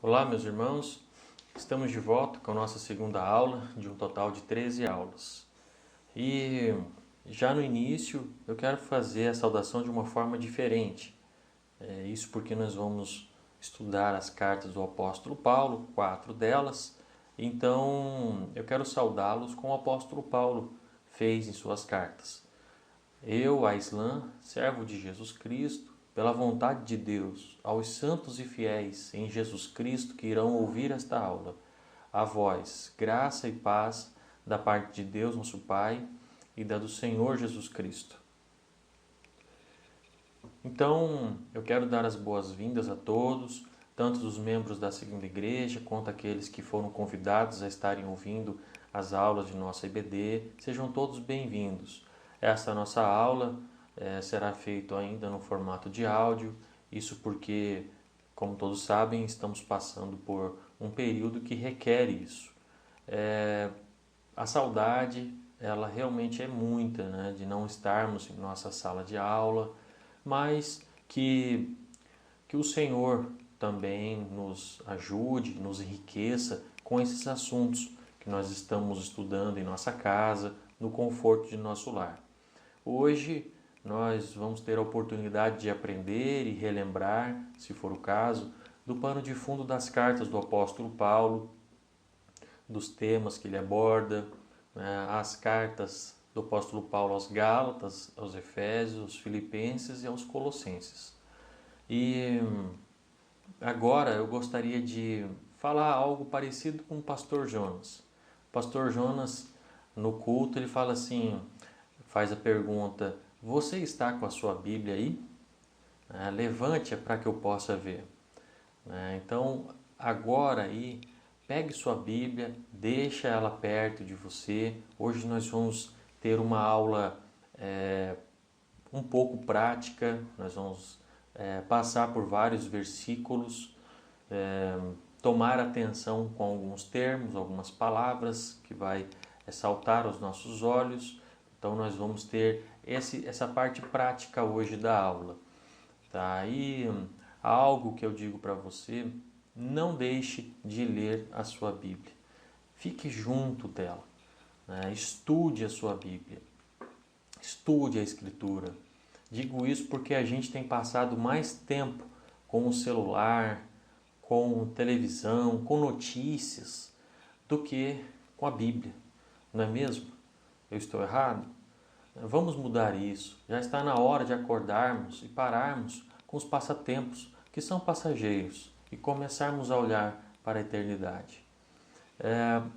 Olá, meus irmãos. Estamos de volta com a nossa segunda aula, de um total de 13 aulas. E já no início, eu quero fazer a saudação de uma forma diferente. Isso porque nós vamos estudar as cartas do apóstolo Paulo, 4 delas. Então, eu quero saudá-los como o apóstolo Paulo fez em suas cartas. Eu, Aislan, servo de Jesus Cristo, pela vontade de Deus, aos santos e fiéis em Jesus Cristo que irão ouvir esta aula, a vós, graça e paz da parte de Deus, nosso Pai, e da do Senhor Jesus Cristo. Então, eu quero dar as boas-vindas a todos, tanto os membros da segunda igreja, quanto aqueles que foram convidados a estarem ouvindo as aulas de nossa IBD. Sejam todos bem-vindos. Essa nossa aula será feita ainda no formato de áudio, isso porque, como todos sabem, estamos passando por um período que requer isso. A saudade, ela realmente é muita, né, de não estarmos em nossa sala de aula, mas que o Senhor também nos ajude, nos enriqueça com esses assuntos que nós estamos estudando em nossa casa, no conforto de nosso lar. Hoje nós vamos ter a oportunidade de aprender e relembrar, se for o caso, do pano de fundo das cartas do apóstolo Paulo, dos temas que ele aborda, as cartas do apóstolo Paulo aos Gálatas, aos Efésios, aos Filipenses e aos Colossenses. E agora eu gostaria de falar algo parecido com o pastor Jonas. O pastor Jonas, no culto, ele fala assim, faz a pergunta: você está com a sua Bíblia aí? Levante-a para que eu possa ver. Então, agora aí, pegue sua Bíblia, deixa ela perto de você. Hoje nós vamos ter uma aula um pouco prática, nós vamos passar por vários versículos, tomar atenção com alguns termos, algumas palavras que vai saltar aos nossos olhos. Então nós vamos ter essa parte prática hoje da aula. Tá? E algo que eu digo para você, não deixe de ler a sua Bíblia. Fique junto dela, né? Estude a sua Bíblia, estude a Escritura. Digo isso porque a gente tem passado mais tempo com o celular, com televisão, com notícias, do que com a Bíblia, não é mesmo? Eu estou errado? Vamos mudar isso. Já está na hora de acordarmos e pararmos com os passatempos que são passageiros e começarmos a olhar para a eternidade.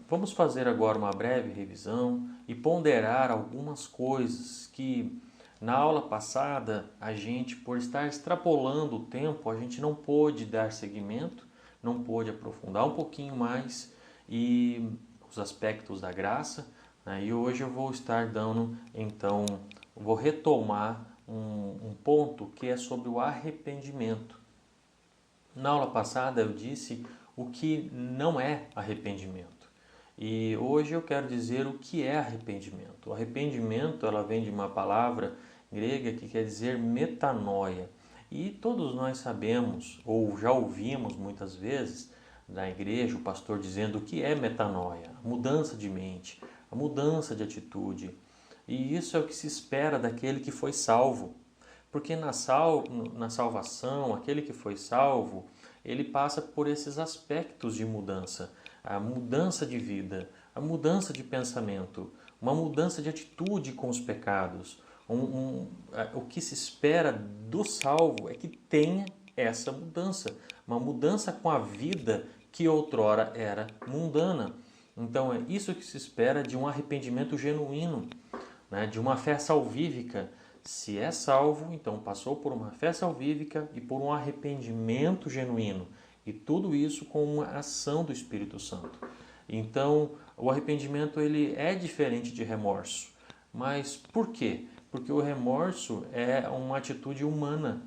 Vamos fazer agora uma breve revisão e ponderar algumas coisas que na aula passada a gente, por estar extrapolando o tempo, a gente não pôde dar seguimento, não pôde aprofundar um pouquinho mais e os aspectos da graça. E hoje eu vou estar dando, então, vou retomar um ponto que é sobre o arrependimento. Na aula passada eu disse o que não é arrependimento. E hoje eu quero dizer o que é arrependimento. O arrependimento, ela vem de uma palavra grega que quer dizer metanoia. E todos nós sabemos, ou já ouvimos muitas vezes, na igreja, o pastor dizendo o que é metanoia, a mudança de mente, a mudança de atitude. E isso é o que se espera daquele que foi salvo. Porque na salvação, aquele que foi salvo, ele passa por esses aspectos de mudança. A mudança de vida, a mudança de pensamento, uma mudança de atitude com os pecados. O que se espera do salvo é que tenha essa mudança. Uma mudança com a vida que outrora era mundana. Então é isso que se espera de um arrependimento genuíno, né? De uma fé salvífica. Se é salvo, então passou por uma fé salvífica e por um arrependimento genuíno. E tudo isso com uma ação do Espírito Santo. Então, o arrependimento ele é diferente de remorso. Mas por quê? Porque o remorso é uma atitude humana.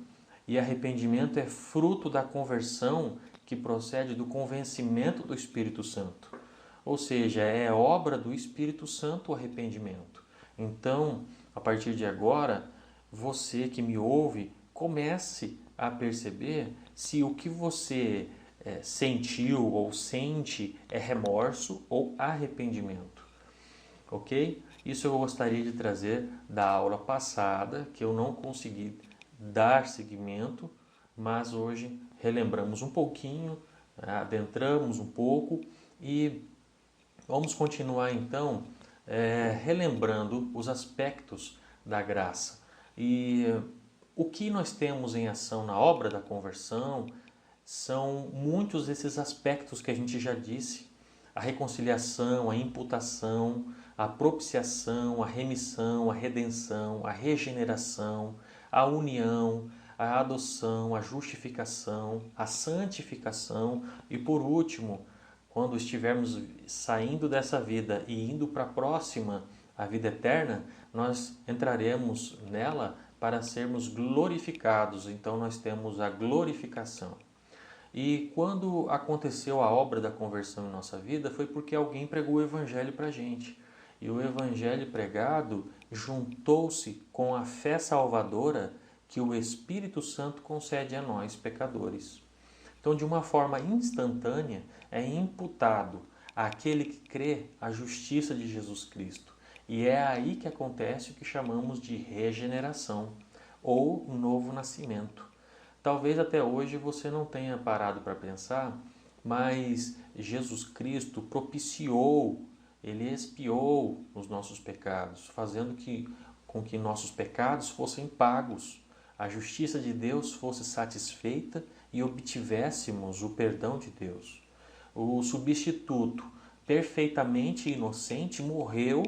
E arrependimento é fruto da conversão que procede do convencimento do Espírito Santo. Ou seja, é obra do Espírito Santo o arrependimento. Então, a partir de agora, você que me ouve, comece a perceber se o que você sentiu ou sente é remorso ou arrependimento, ok? Isso eu gostaria de trazer da aula passada, que eu não consegui dar seguimento, mas hoje relembramos um pouquinho, adentramos um pouco e vamos continuar então relembrando os aspectos da graça. E o que nós temos em ação na obra da conversão são muitos desses aspectos que a gente já disse: a reconciliação, a imputação, a propiciação, a remissão, a redenção, a regeneração, a união, a adoção, a justificação, a santificação e, por último, quando estivermos saindo dessa vida e indo para a próxima, a vida eterna, nós entraremos nela para sermos glorificados. Então nós temos a glorificação. E quando aconteceu a obra da conversão em nossa vida, foi porque alguém pregou o Evangelho para a gente. E o Evangelho pregado juntou-se com a fé salvadora que o Espírito Santo concede a nós, pecadores. Então, de uma forma instantânea, é imputado àquele que crê a justiça de Jesus Cristo. E é aí que acontece o que chamamos de regeneração ou novo nascimento. Talvez até hoje você não tenha parado para pensar, mas Jesus Cristo propiciou, Ele expiou os nossos pecados, fazendo com que nossos pecados fossem pagos, a justiça de Deus fosse satisfeita e obtivéssemos o perdão de Deus. O substituto perfeitamente inocente morreu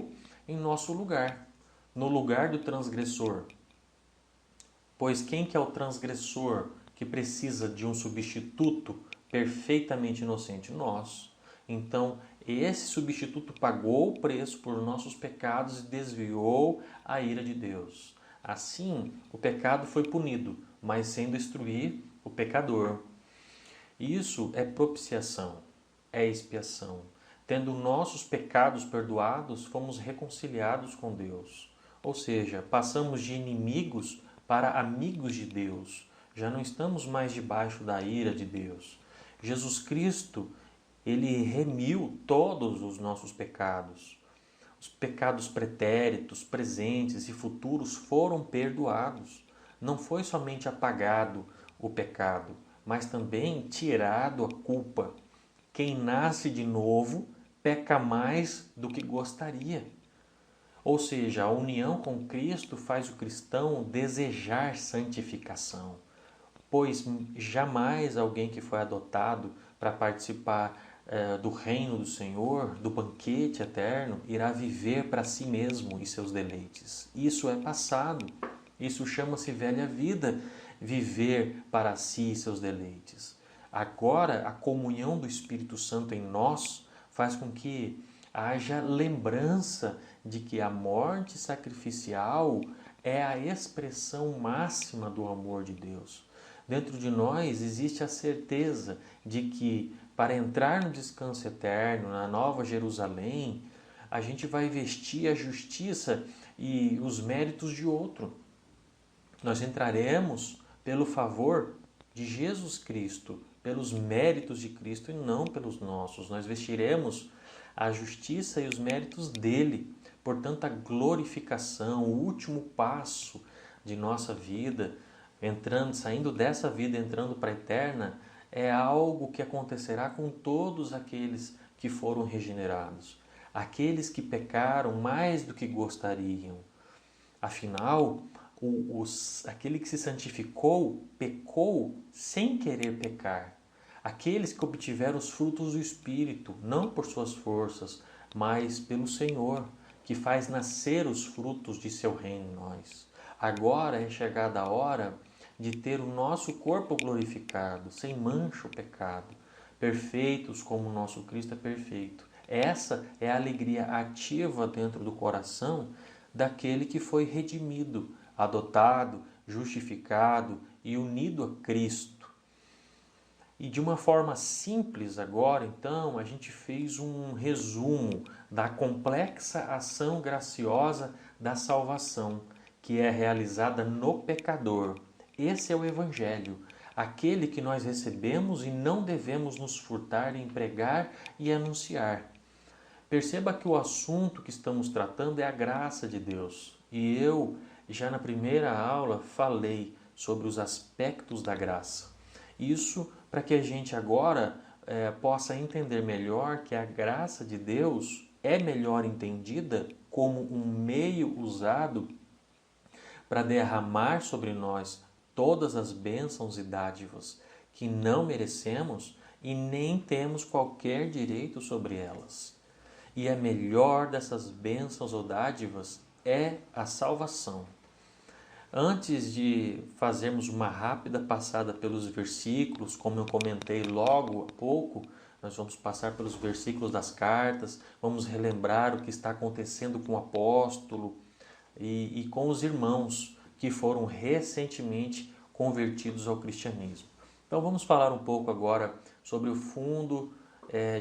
em nosso lugar, no lugar do transgressor. Pois quem que é o transgressor que precisa de um substituto perfeitamente inocente? Nós. Então, esse substituto pagou o preço por nossos pecados e desviou a ira de Deus. Assim, o pecado foi punido, mas sem destruir o pecador. Isso é propiciação, é expiação. Tendo nossos pecados perdoados, fomos reconciliados com Deus. Ou seja, passamos de inimigos para amigos de Deus. Já não estamos mais debaixo da ira de Deus. Jesus Cristo, Ele remiu todos os nossos pecados. Os pecados pretéritos, presentes e futuros foram perdoados. Não foi somente apagado o pecado, mas também tirado a culpa. Quem nasce de novo peca mais do que gostaria. Ou seja, a união com Cristo faz o cristão desejar santificação, pois jamais alguém que foi adotado para participar do reino do Senhor, do banquete eterno, irá viver para si mesmo e seus deleites. Isso é passado, isso chama-se velha vida, viver para si e seus deleites. Agora, a comunhão do Espírito Santo em nós faz com que haja lembrança de que a morte sacrificial é a expressão máxima do amor de Deus. Dentro de nós existe a certeza de que para entrar no descanso eterno, na Nova Jerusalém, a gente vai vestir a justiça e os méritos de outro. Nós entraremos pelo favor de Jesus Cristo, pelos méritos de Cristo e não pelos nossos. Nós vestiremos a justiça e os méritos dele. Portanto, a glorificação, o último passo de nossa vida, saindo dessa vida, entrando para a eterna, é algo que acontecerá com todos aqueles que foram regenerados, aqueles que pecaram mais do que gostariam. Afinal, aquele que se santificou, pecou sem querer pecar. Aqueles que obtiveram os frutos do Espírito, não por suas forças, mas pelo Senhor, que faz nascer os frutos de seu reino em nós. Agora é chegada a hora de ter o nosso corpo glorificado, sem mancha o pecado, perfeitos como o nosso Cristo é perfeito. Essa é a alegria ativa dentro do coração daquele que foi redimido, adotado, justificado e unido a Cristo. E de uma forma simples agora, então, a gente fez um resumo da complexa ação graciosa da salvação, que é realizada no pecador. Esse é o Evangelho, aquele que nós recebemos e não devemos nos furtar em pregar e anunciar. Perceba que o assunto que estamos tratando é a graça de Deus. E eu, já na primeira aula, falei sobre os aspectos da graça. Isso para que a gente agora possa entender melhor que a graça de Deus é melhor entendida como um meio usado para derramar sobre nós todas as bênçãos e dádivas que não merecemos e nem temos qualquer direito sobre elas. E a melhor dessas bênçãos ou dádivas é a salvação. Antes de fazermos uma rápida passada pelos versículos, como eu comentei logo há pouco, nós vamos passar pelos versículos das cartas, vamos relembrar o que está acontecendo com o apóstolo e com os irmãos que foram recentemente convertidos ao cristianismo. Então vamos falar um pouco agora sobre o fundo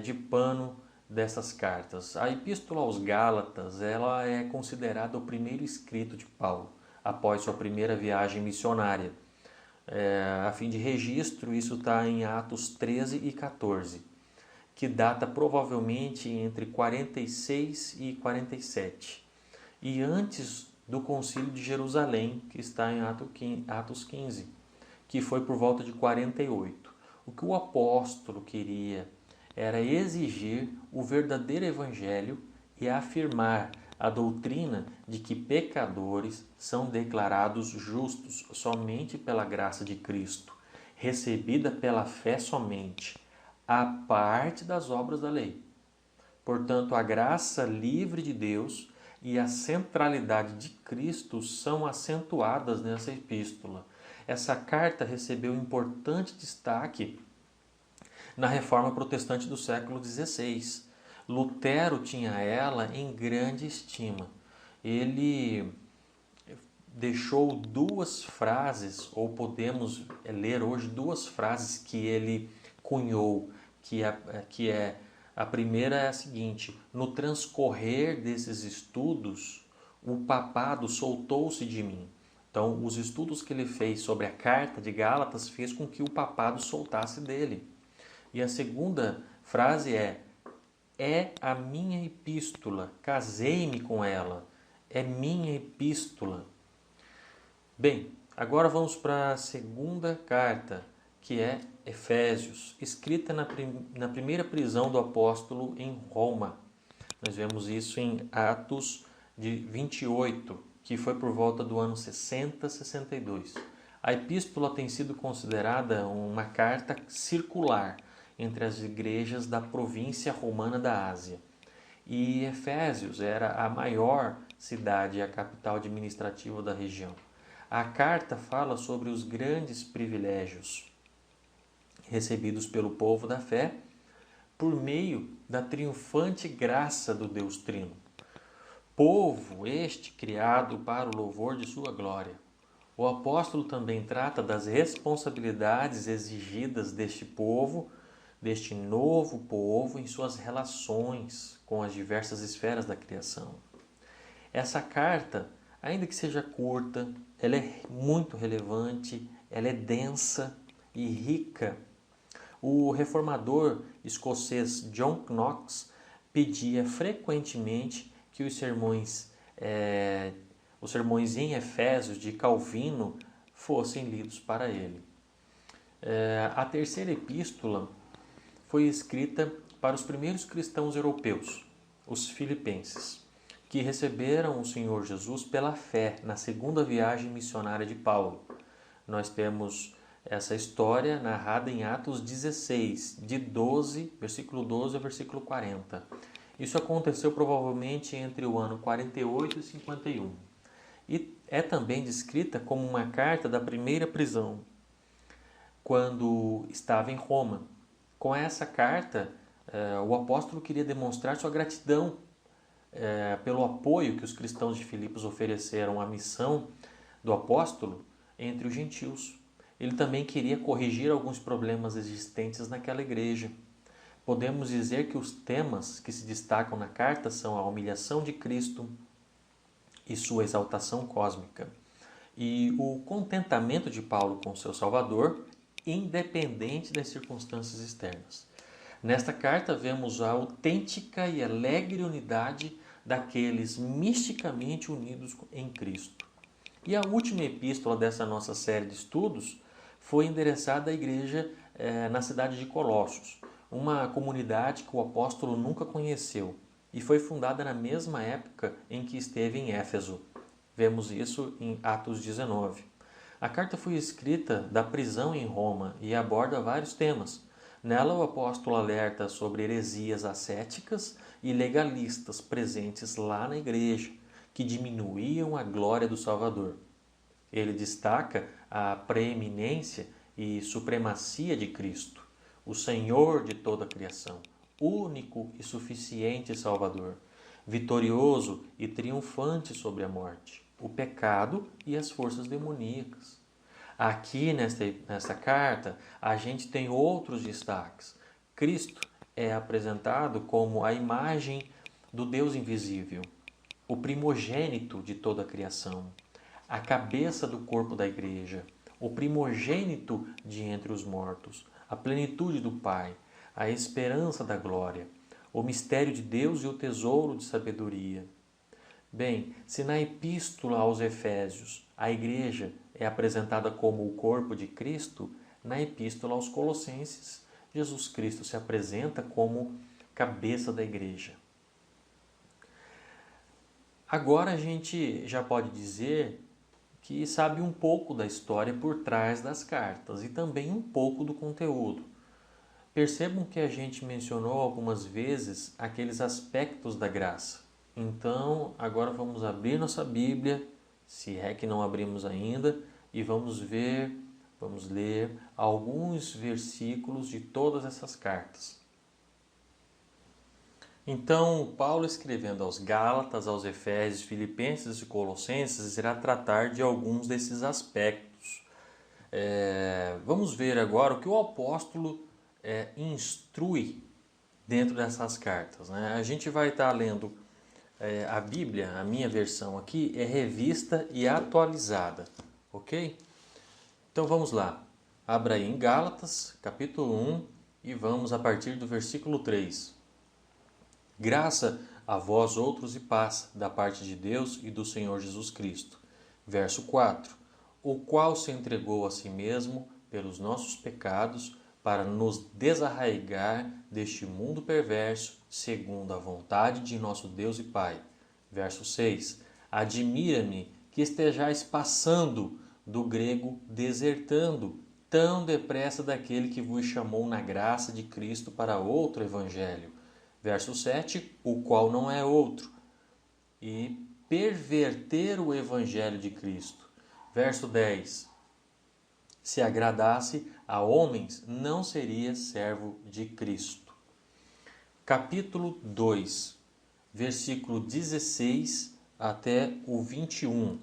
de pano dessas cartas. A Epístola aos Gálatas, ela é considerada o primeiro escrito de Paulo após sua primeira viagem missionária. A fim de registro, isso está em Atos 13 e 14, que data provavelmente entre 46 e 47, e antes do Concílio de Jerusalém, que está em Atos 15, que foi por volta de 48. O que o apóstolo queria era exigir o verdadeiro evangelho e afirmar a doutrina de que pecadores são declarados justos somente pela graça de Cristo, recebida pela fé somente, à parte das obras da lei. Portanto, a graça livre de Deus e a centralidade de Cristo são acentuadas nessa epístola. Essa carta recebeu importante destaque na Reforma Protestante do século XVI. Lutero tinha ela em grande estima. Ele deixou duas frases, ou podemos ler hoje duas frases que ele cunhou, que é a primeira é a seguinte: no transcorrer desses estudos, o papado soltou-se de mim. Então, os estudos que ele fez sobre a carta de Gálatas fez com que o papado soltasse dele. E a segunda frase é a minha epístola, casei-me com ela, é minha epístola. Bem, agora vamos para a segunda carta, que é Efésios, escrita na primeira prisão do apóstolo em Roma. Nós vemos isso em Atos de 28, que foi por volta do ano 60, 62. A epístola tem sido considerada uma carta circular entre as igrejas da província romana da Ásia. E Efésios era a maior cidade e a capital administrativa da região. A carta fala sobre os grandes privilégios recebidos pelo povo da fé por meio da triunfante graça do Deus Trino. Povo este criado para o louvor de sua glória. O apóstolo também trata das responsabilidades exigidas deste povo, deste novo povo, em suas relações com as diversas esferas da criação. Essa carta, ainda que seja curta, ela é muito relevante, ela é densa e rica. O reformador escocês John Knox pedia frequentemente que os sermões em Efésios de Calvino fossem lidos para ele. A terceira epístola foi escrita para os primeiros cristãos europeus, os filipenses, que receberam o Senhor Jesus pela fé na segunda viagem missionária de Paulo. Nós temos essa história narrada em Atos 16, versículo 12 ao versículo 40. Isso aconteceu provavelmente entre o ano 48 e 51. E é também descrita como uma carta da primeira prisão, quando estava em Roma. Com essa carta, o apóstolo queria demonstrar sua gratidão pelo apoio que os cristãos de Filipos ofereceram à missão do apóstolo entre os gentios. Ele também queria corrigir alguns problemas existentes naquela igreja. Podemos dizer que os temas que se destacam na carta são a humilhação de Cristo e sua exaltação cósmica, e o contentamento de Paulo com seu Salvador independente das circunstâncias externas. Nesta carta vemos a autêntica e alegre unidade daqueles misticamente unidos em Cristo. E a última epístola dessa nossa série de estudos foi endereçada à igreja na cidade de Colossos, uma comunidade que o apóstolo nunca conheceu e foi fundada na mesma época em que esteve em Éfeso. Vemos isso em Atos 19. A carta foi escrita da prisão em Roma e aborda vários temas. Nela, o apóstolo alerta sobre heresias ascéticas e legalistas presentes lá na igreja, que diminuíam a glória do Salvador. Ele destaca a preeminência e supremacia de Cristo, o Senhor de toda a criação, único e suficiente Salvador, vitorioso e triunfante sobre a morte, o pecado e as forças demoníacas. Aqui nesta carta, a gente tem outros destaques. Cristo é apresentado como a imagem do Deus invisível, o primogênito de toda a criação, a cabeça do corpo da igreja, o primogênito de entre os mortos, a plenitude do Pai, a esperança da glória, o mistério de Deus e o tesouro de sabedoria. Bem, se na epístola aos Efésios a igreja é apresentada como o corpo de Cristo, na epístola aos Colossenses, Jesus Cristo se apresenta como cabeça da igreja. Agora a gente já pode dizer que sabe um pouco da história por trás das cartas e também um pouco do conteúdo. Percebam que a gente mencionou algumas vezes aqueles aspectos da graça. Então, agora vamos abrir nossa Bíblia, se é que não abrimos ainda, e vamos ler alguns versículos de todas essas cartas. Então, Paulo, escrevendo aos Gálatas, aos Efésios, Filipenses e Colossenses, irá tratar de alguns desses aspectos. Vamos ver agora o que o apóstolo instrui dentro dessas cartas. A gente vai estar lendo a Bíblia, a minha versão aqui, é revista e atualizada, ok? Então vamos lá. Abra aí em Gálatas, capítulo 1, e vamos a partir do versículo 3. Graça a vós outros e paz da parte de Deus e do Senhor Jesus Cristo. Verso 4. O qual se entregou a si mesmo pelos nossos pecados para nos desarraigar deste mundo perverso, segundo a vontade de nosso Deus e Pai. Verso 6. Admira-me que estejais passando, do grego desertando, tão depressa daquele que vos chamou na graça de Cristo para outro evangelho. Verso 7, o qual não é outro, e perverter o evangelho de Cristo. Verso 10, se agradasse a homens, não seria servo de Cristo. Capítulo 2, versículo 16 até o 21.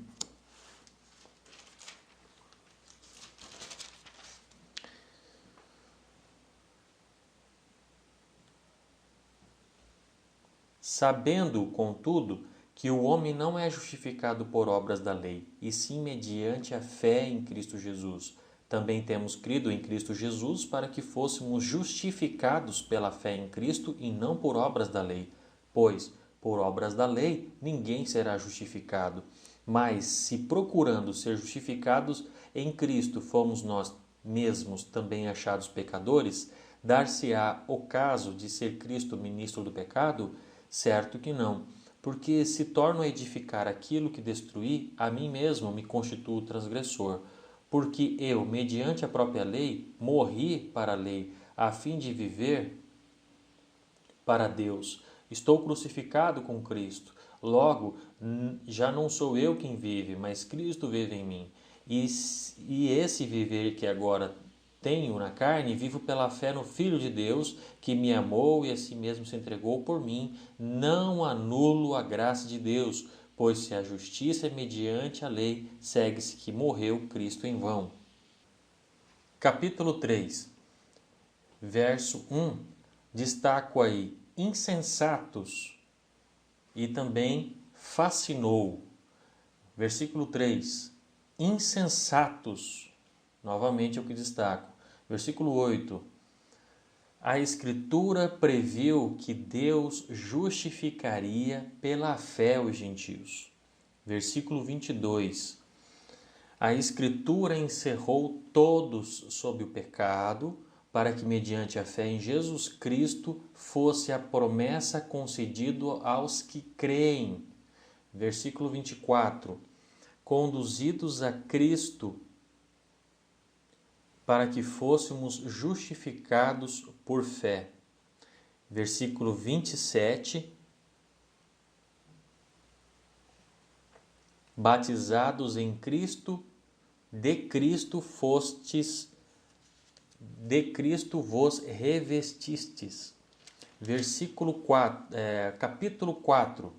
Sabendo, contudo, que o homem não é justificado por obras da lei, e sim mediante a fé em Cristo Jesus. Também temos crido em Cristo Jesus para que fôssemos justificados pela fé em Cristo e não por obras da lei. Pois, por obras da lei, ninguém será justificado. Mas, se procurando ser justificados em Cristo fomos nós mesmos também achados pecadores, dar-se-á o caso de ser Cristo ministro do pecado? Certo que não, porque se torno a edificar aquilo que destruí, a mim mesmo me constituo transgressor. Porque eu, mediante a própria lei, morri para a lei, a fim de viver para Deus. Estou crucificado com Cristo. Logo, já não sou eu quem vive, mas Cristo vive em mim. E esse viver que agora tenho na carne, vivo pela fé no Filho de Deus, que me amou e a si mesmo se entregou por mim. Não anulo a graça de Deus, pois se a justiça é mediante a lei, segue-se que morreu Cristo em vão. Capítulo 3, verso 1, destaco aí insensatos e também fascinou. Versículo 3, insensatos, novamente é o que destaco. Versículo 8. A Escritura previu que Deus justificaria pela fé os gentios. Versículo 22. A Escritura encerrou todos sob o pecado, para que mediante a fé em Jesus Cristo fosse a promessa concedida aos que creem. Versículo 24. Conduzidos a Cristo, para que fôssemos justificados por fé. Versículo 27. Batizados em Cristo, de Cristo fostes, de Cristo vos revestistes. Versículo 4, capítulo 4,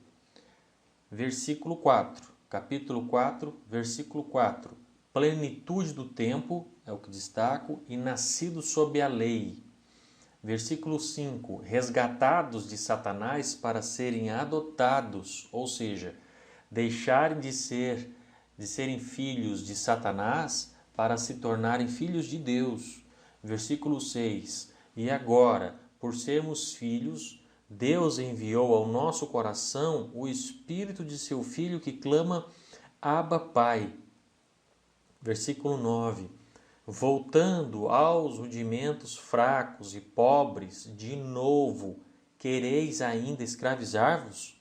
versículo 4. Capítulo 4, versículo 4. Plenitude do tempo, é o que destaco, e nascido sob a lei. Versículo 5. Resgatados de Satanás para serem adotados, ou seja, deixarem de serem filhos de Satanás para se tornarem filhos de Deus. Versículo 6. E agora, por sermos filhos, Deus enviou ao nosso coração o Espírito de seu Filho que clama, Abba, Pai. Versículo 9. Voltando aos rudimentos fracos e pobres, de novo, quereis ainda escravizar-vos?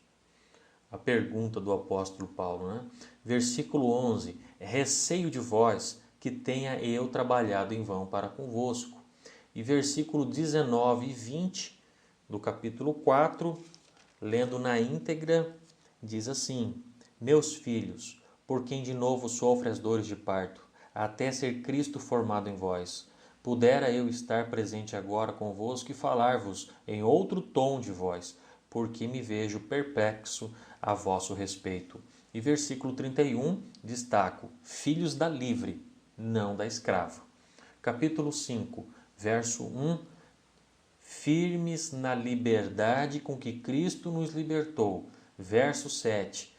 A pergunta do apóstolo Paulo, né? Versículo 11. Receio de vós que tenha eu trabalhado em vão para convosco. E versículo 19 e 20 do capítulo 4, lendo na íntegra, diz assim: Meus filhos, por quem de novo sofre as dores de parto, até ser Cristo formado em vós, pudera eu estar presente agora convosco e falar-vos em outro tom de voz, porque me vejo perplexo a vosso respeito. E versículo 31, destaco, filhos da livre, não da escrava. Capítulo 5, verso 1, firmes na liberdade com que Cristo nos libertou. Verso 7,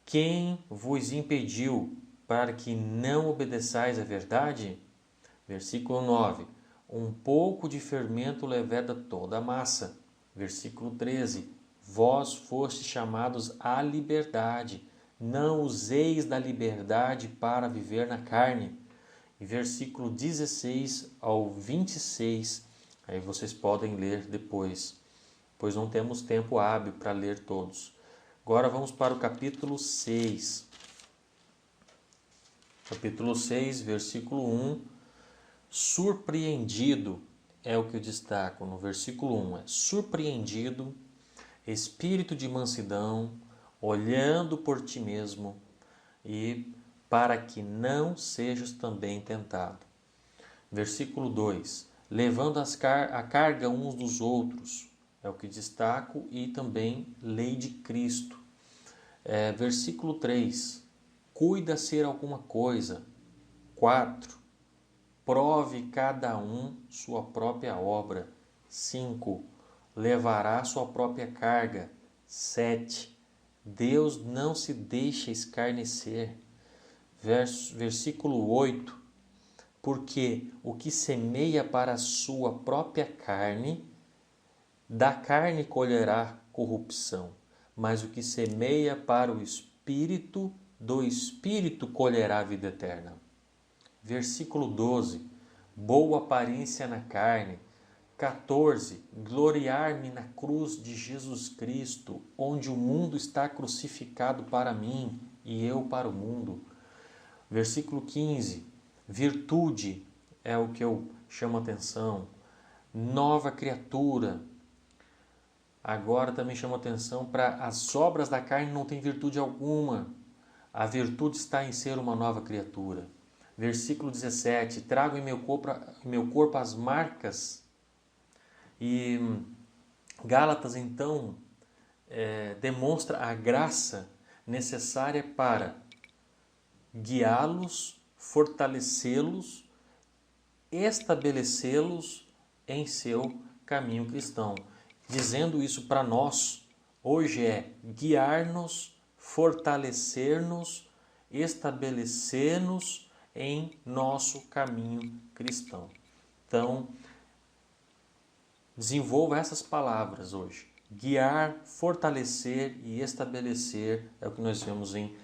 quem vos impediu para que não obedeçais à verdade? Versículo 9, um pouco de fermento leveda toda a massa. Versículo 13, vós fostes chamados à liberdade, não useis da liberdade para viver na carne. E versículo 16 ao 26, aí vocês podem ler depois, pois não temos tempo hábil para ler todos. Agora vamos para o capítulo 6. Capítulo 6, versículo 1, surpreendido é o que eu destaco no versículo 1, é surpreendido, espírito de mansidão, olhando por ti mesmo e para que não sejas também tentado. Versículo 2, levando a carga uns dos outros, é o que destaco, e também lei de Cristo. Versículo 3, cuida ser alguma coisa. 4, prove cada um sua própria obra. 5, levará sua própria carga. 7, Deus não se deixa escarnecer. Versículo 8, porque o que semeia para a sua própria carne, da carne colherá corrupção, mas o que semeia para o Espírito, do Espírito colherá a vida eterna. Versículo 12, boa aparência na carne. 14, gloriar-me na cruz de Jesus Cristo, onde o mundo está crucificado para mim e eu para o mundo. Versículo 15, virtude é o que eu chamo a atenção. Nova criatura. Agora também chamo a atenção para as obras da carne não tem virtude alguma. A virtude está em ser uma nova criatura. Versículo 17, trago em meu corpo as marcas. E Gálatas então demonstra a graça necessária para guiá-los, fortalecê-los, estabelecê-los em seu caminho cristão. Dizendo isso para nós, hoje é guiar-nos, fortalecer-nos, estabelecer-nos em nosso caminho cristão. Então, desenvolva essas palavras hoje. Guiar, fortalecer e estabelecer é o que nós vemos em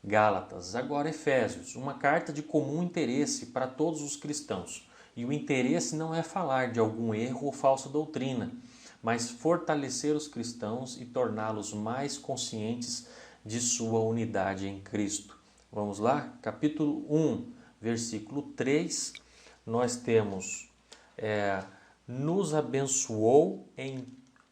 Gálatas. Agora, Efésios, uma carta de comum interesse para todos os cristãos. E o interesse não é falar de algum erro ou falsa doutrina, mas fortalecer os cristãos e torná-los mais conscientes de sua unidade em Cristo. Vamos lá? Capítulo 1, versículo 3, nós temos: nos abençoou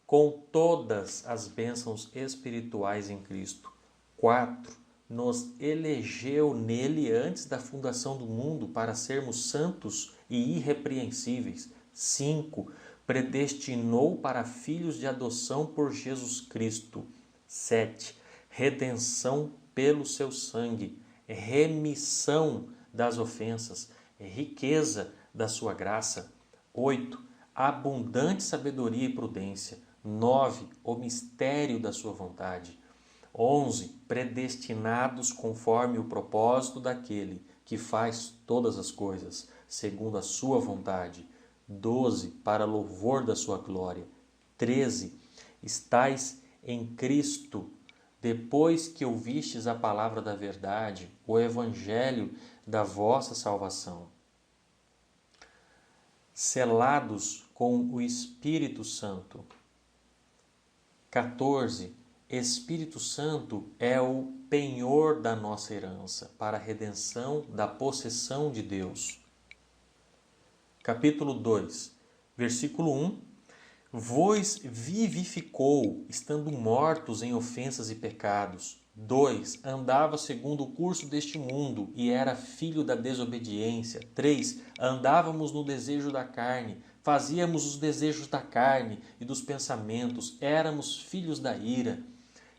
com todas as bênçãos espirituais em Cristo. 4, nos elegeu nele antes da fundação do mundo para sermos santos e irrepreensíveis. 5, predestinou para filhos de adoção por Jesus Cristo. 7, redenção pelo seu sangue, remissão das ofensas, riqueza da sua graça. 8, abundante sabedoria e prudência. 9, o mistério da sua vontade. 11, predestinados conforme o propósito daquele que faz todas as coisas, segundo a sua vontade. 12, para louvor da sua glória. 13, estais em Cristo, depois que ouvistes a palavra da verdade, o evangelho da vossa salvação. Selados com o Espírito Santo. 14, Espírito Santo é o penhor da nossa herança para a redenção da possessão de Deus. Capítulo 2, versículo 1. Vos vivificou, estando mortos em ofensas e pecados. 2. Andava segundo o curso deste mundo e era filho da desobediência. 3. Andávamos no desejo da carne, fazíamos os desejos da carne e dos pensamentos, éramos filhos da ira.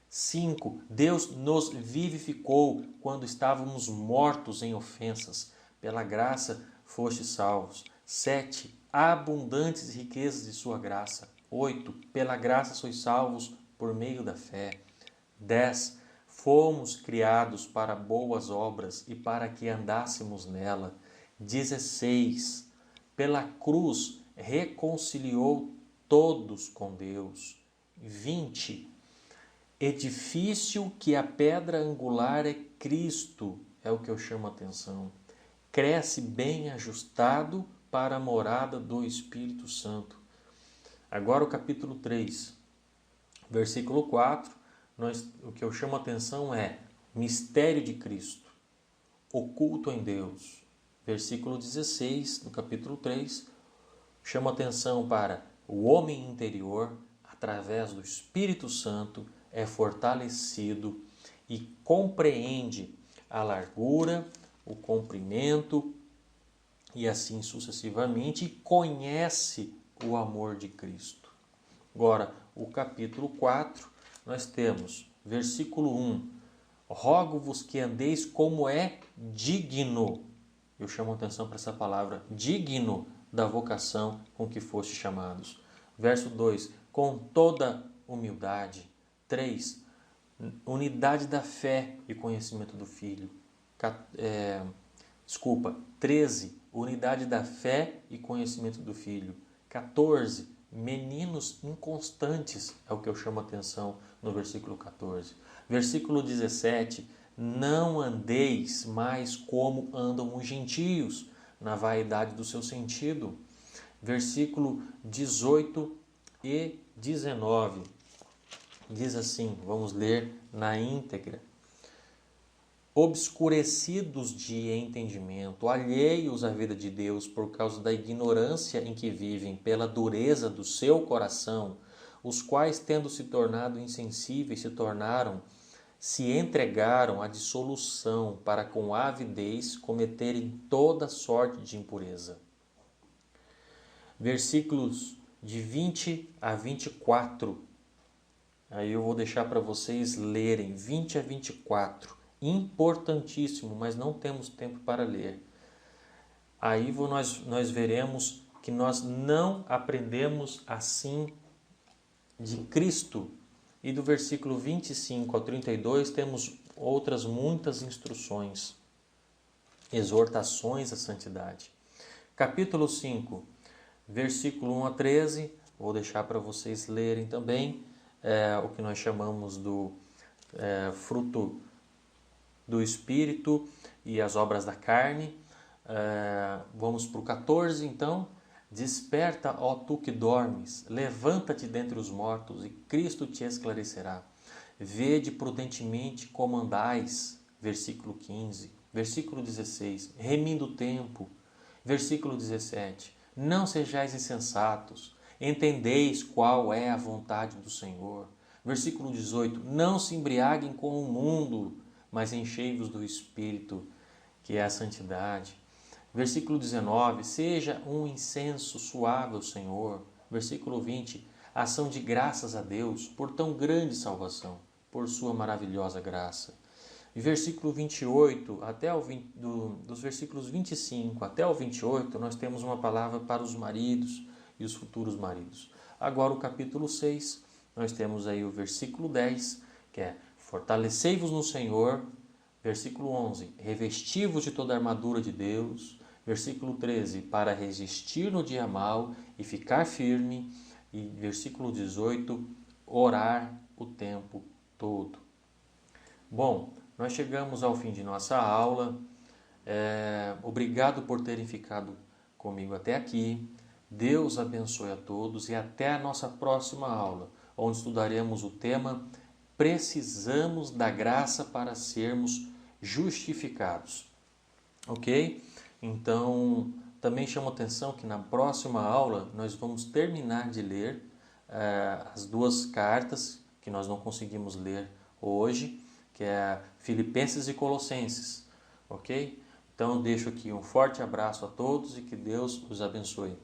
5. Deus nos vivificou quando estávamos mortos em ofensas. Pela graça fostes salvos. 7. Abundantes riquezas de sua graça. 8. Pela graça sois salvos por meio da fé. 10. Fomos criados para boas obras e para que andássemos nela. 16. Pela cruz reconciliou todos com Deus. 20. Edifício que a pedra angular é Cristo, é o que eu chamo a atenção. Cresce bem ajustado para a morada do Espírito Santo. Agora o capítulo 3, versículo 4, o que eu chamo a atenção é mistério de Cristo, oculto em Deus. Versículo 16 do capítulo 3, chama a atenção para o homem interior, através do Espírito Santo, é fortalecido e compreende a largura, o comprimento e assim sucessivamente, e conhece o amor de Cristo. Agora, o capítulo 4, nós temos, versículo 1, rogo-vos que andeis como é digno. Eu chamo a atenção para essa palavra, digno da vocação com que foste chamados. Verso 2, com toda humildade. 3, unidade da fé e conhecimento do Filho. 13, unidade da fé e conhecimento do Filho. 14, meninos inconstantes, é o que eu chamo a atenção no versículo 14. Versículo 17, não andeis mais como andam os gentios, na vaidade do seu sentido. Versículo 18 e 19, diz assim, vamos ler na íntegra. Obscurecidos de entendimento, alheios à vida de Deus por causa da ignorância em que vivem, pela dureza do seu coração, os quais, tendo se tornado insensíveis, se entregaram à dissolução para com avidez cometerem toda sorte de impureza. Versículos de 20 a 24, aí eu vou deixar para vocês lerem, 20 a 24. Importantíssimo, mas não temos tempo para ler. Aí nós veremos que nós não aprendemos assim de Cristo. E do versículo 25 ao 32 temos outras muitas instruções, exortações à santidade. Capítulo 5, versículo 1 a 13, vou deixar para vocês lerem também, o que nós chamamos do fruto do Espírito e as obras da carne. Vamos para o 14, então. Desperta, ó tu que dormes, levanta-te dentre os mortos, e Cristo te esclarecerá. Vede prudentemente como andais, versículo 15. Versículo 16, remindo o tempo. Versículo 17, não sejais insensatos, entendeis qual é a vontade do Senhor. Versículo 18, não se embriaguem com o mundo, mas enchei-vos do Espírito, que é a santidade. Versículo 19, seja um incenso suave ao Senhor. Versículo 20, ação de graças a Deus por tão grande salvação, por sua maravilhosa graça. E versículo 28, dos versículos 25 até o 28, nós temos uma palavra para os maridos e os futuros maridos. Agora o capítulo 6, nós temos aí o versículo 10, que é fortalecei-vos no Senhor. Versículo 11, revesti-vos de toda a armadura de Deus. Versículo 13, para resistir no dia mau e ficar firme. E versículo 18, orar o tempo todo. Bom, nós chegamos ao fim de nossa aula. Obrigado por terem ficado comigo até aqui. Deus abençoe a todos e até a nossa próxima aula, onde estudaremos o tema Precisamos da graça para sermos justificados. Ok? Então, também chamo atenção que na próxima aula nós vamos terminar de ler as duas cartas que nós não conseguimos ler hoje, que é Filipenses e Colossenses. Ok? Então, eu deixo aqui um forte abraço a todos e que Deus os abençoe.